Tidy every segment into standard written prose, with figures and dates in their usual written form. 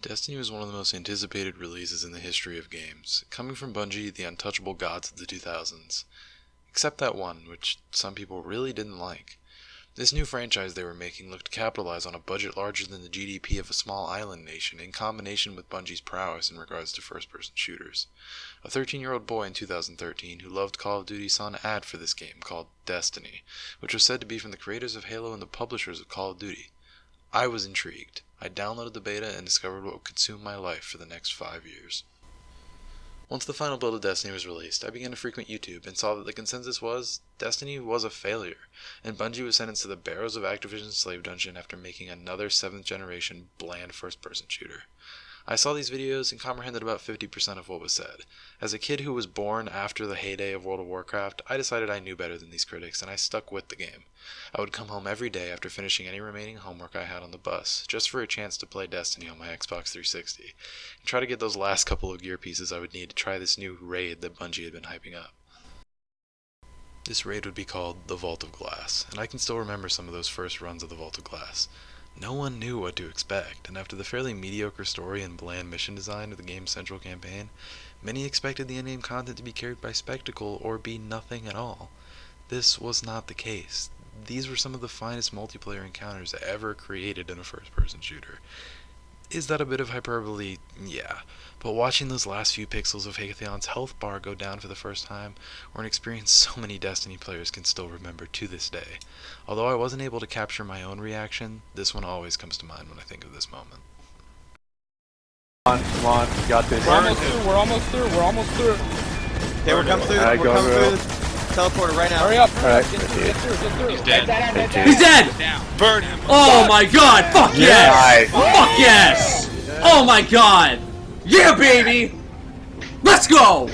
Destiny was one of the most anticipated releases in the history of games, coming from Bungie, the untouchable gods of the 2000s. Except that one, which some people really didn't like. This new franchise they were making looked to capitalize on a budget larger than the GDP of a small island nation in combination with Bungie's prowess in regards to first-person shooters. A 13-year-old boy in 2013 who loved Call of Duty saw an ad for this game called Destiny, which was said to be from the creators of Halo and the publishers of Call of Duty. I was intrigued. I downloaded the beta and discovered what would consume my life for the next 5 years. Once the final build of Destiny was released, I began to frequent YouTube and saw that the consensus was Destiny was a failure, and Bungie was sentenced to the barrows of Activision's slave dungeon after making another 7th generation bland first-person shooter. I saw these videos and comprehended about 50% of what was said. As a kid who was born after the heyday of World of Warcraft, I decided I knew better than these critics, and I stuck with the game. I would come home every day after finishing any remaining homework I had on the bus, just for a chance to play Destiny on my Xbox 360, and try to get those last couple of gear pieces I would need to try this new raid that Bungie had been hyping up. This raid would be called the Vault of Glass, and I can still remember some of those first runs of the Vault of Glass. No one knew what to expect, and after the fairly mediocre story and bland mission design of the game's central campaign, many expected the in-game content to be carried by spectacle or be nothing at all. This was not the case. These were some of the finest multiplayer encounters ever created in a first-person shooter. Is that a bit of hyperbole? Yeah. But watching those last few pixels of Hathion's health bar go down for the first time were an experience so many Destiny players can still remember to this day. Although I wasn't able to capture my own reaction, this one always comes to mind when I think of this moment. Come on, you got this. We're almost through. Okay, we're coming through. Alright, We're coming through the teleporter right now. Hurry up. Alright. Get through. He's dead. He's dead! Burn him. Oh my god! Fuck yes! Fuck yes! Oh my god! Yeah, baby! Let's go!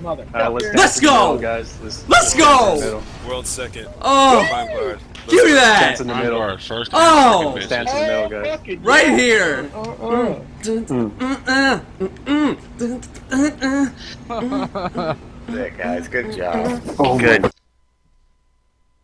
Mother. Let's go! Guys. Let's go! World second. Oh! Vanguard. Give me that! Stance in the middle. Oh! Stance in the middle, guys. Right here! Yeah, guys, good job. Good.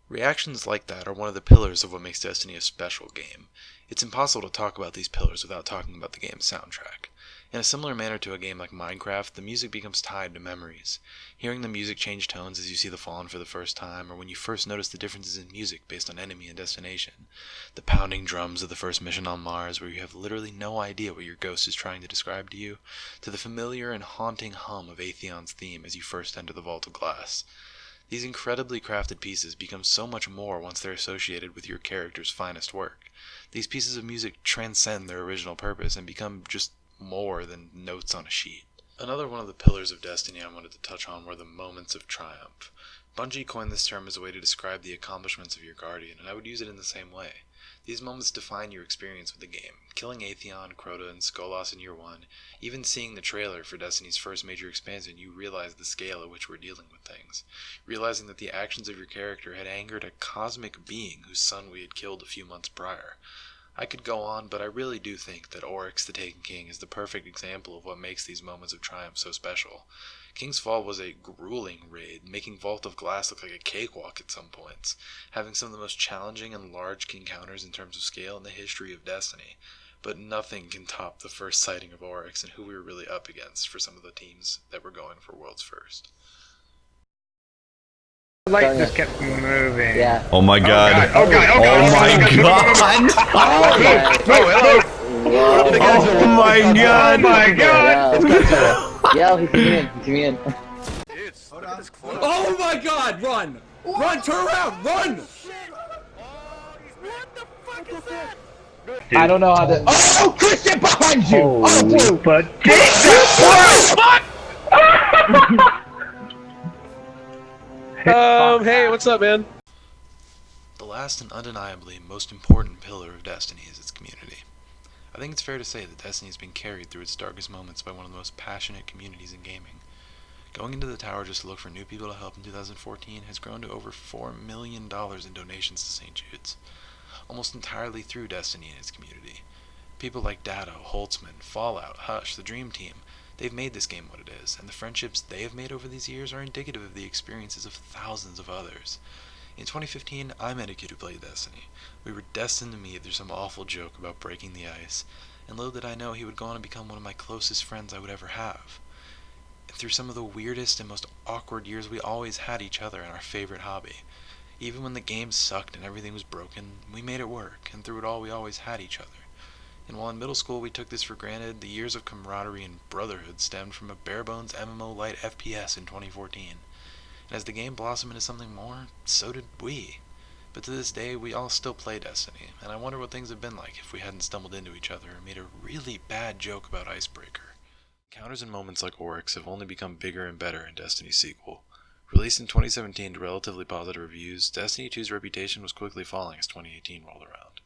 Reactions like that are one of the pillars of what makes Destiny a special game. It's impossible to talk about these pillars without talking about the game's soundtrack. In a similar manner to a game like Minecraft, the music becomes tied to memories. Hearing the music change tones as you see the Fallen for the first time, or when you first notice the differences in music based on enemy and destination. The pounding drums of the first mission on Mars, where you have literally no idea what your ghost is trying to describe to you, to the familiar and haunting hum of Atheon's theme as you first enter the Vault of Glass. These incredibly crafted pieces become so much more once they're associated with your character's finest work. These pieces of music transcend their original purpose and become just more than notes on a sheet. Another one of the pillars of Destiny I wanted to touch on were the moments of triumph. Bungie coined this term as a way to describe the accomplishments of your guardian, and I would use it in the same way. These moments define your experience with the game. Killing Atheon, Crota, and Skolas in Year 1, even seeing the trailer for Destiny's first major expansion, you realize the scale at which we're dealing with things. Realizing that the actions of your character had angered a cosmic being whose son we had killed a few months prior. I could go on, but I really do think that Oryx the Taken King is the perfect example of what makes these moments of triumph so special. King's Fall was a grueling raid, making Vault of Glass look like a cakewalk at some points, having some of the most challenging and large encounters in terms of scale in the history of Destiny, but nothing can top the first sighting of Oryx and who we were really up against for some of the teams that were going for World's First. The light just kept moving. Yeah. Oh my god. Oh god. Oh my god. Oh my god. Oh my god. Yo, he's coming in. Oh my god! Run! Run! Turn around! Run! I don't know how to. Oh, Christian behind you! Holy but Hey, what's up, man? The last and undeniably most important pillar of Destiny is its community. I think it's fair to say that Destiny has been carried through its darkest moments by one of the most passionate communities in gaming. Going into the tower just to look for new people to help in 2014 has grown to over $4 million in donations to St. Jude's, almost entirely through Destiny and its community. People like Datto, Holtzman, Fallout, Hush, the Dream Team, they've made this game what it is, and the friendships they have made over these years are indicative of the experiences of thousands of others. In 2015, I met a kid who played Destiny. We were destined to meet through some awful joke about breaking the ice, and little did I know he would go on to become one of my closest friends I would ever have. And through some of the weirdest and most awkward years, we always had each other in our favorite hobby. Even when the game sucked and everything was broken, we made it work, and through it all we always had each other. And while in middle school we took this for granted, the years of camaraderie and brotherhood stemmed from a bare-bones MMO light FPS in 2014. And as the game blossomed into something more, so did we. But to this day, we all still play Destiny, and I wonder what things have been like if we hadn't stumbled into each other and made a really bad joke about Icebreaker. Encounters and moments like Oryx have only become bigger and better in Destiny's sequel. Released in 2017 to relatively positive reviews, Destiny 2's reputation was quickly falling as 2018 rolled around.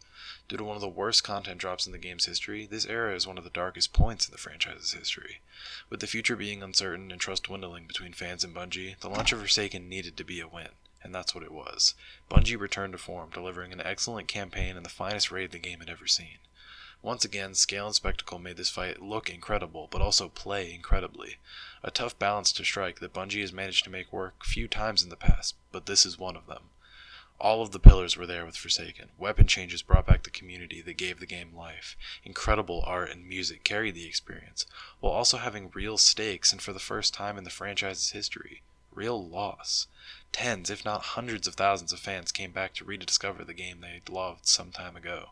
Due to one of the worst content drops in the game's history, this era is one of the darkest points in the franchise's history. With the future being uncertain and trust dwindling between fans and Bungie, the launch of Forsaken needed to be a win, and that's what it was. Bungie returned to form, delivering an excellent campaign and the finest raid the game had ever seen. Once again, scale and spectacle made this fight look incredible, but also play incredibly. A tough balance to strike that Bungie has managed to make work few times in the past, but this is one of them. All of the pillars were there with Forsaken. Weapon changes brought back the community that gave the game life. Incredible art and music carried the experience, while also having real stakes and for the first time in the franchise's history, real loss. Tens, if not hundreds of thousands of fans came back to rediscover the game they loved some time ago.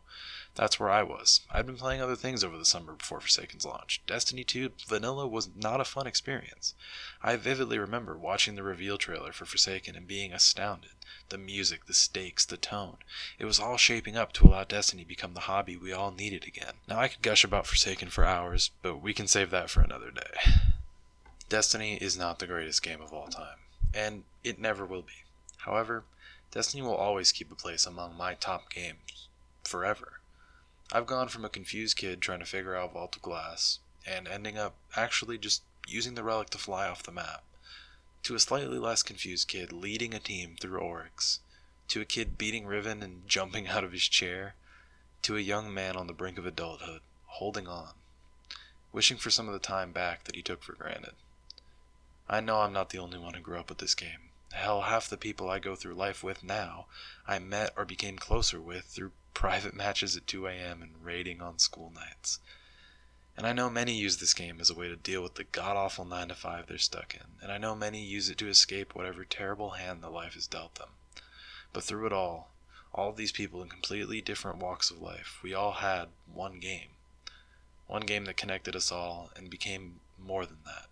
That's where I was. I'd been playing other things over the summer before Forsaken's launch. Destiny 2 Vanilla was not a fun experience. I vividly remember watching the reveal trailer for Forsaken and being astounded. The music, the stakes, the tone. It was all shaping up to allow Destiny become the hobby we all needed again. Now I could gush about Forsaken for hours, but we can save that for another day. Destiny is not the greatest game of all time, and it never will be. However, Destiny will always keep a place among my top games. Forever. I've gone from a confused kid trying to figure out Vault of Glass, and ending up actually just using the relic to fly off the map, to a slightly less confused kid leading a team through Oryx, to a kid beating Riven and jumping out of his chair, to a young man on the brink of adulthood, holding on, wishing for some of the time back that he took for granted. I know I'm not the only one who grew up with this game. Hell, half the people I go through life with now, I met or became closer with through private matches at 2 a.m. and raiding on school nights. And I know many use this game as a way to deal with the god-awful 9-to-5 they're stuck in, and I know many use it to escape whatever terrible hand that life has dealt them. But through it all of these people in completely different walks of life, we all had one game. One game that connected us all and became more than that.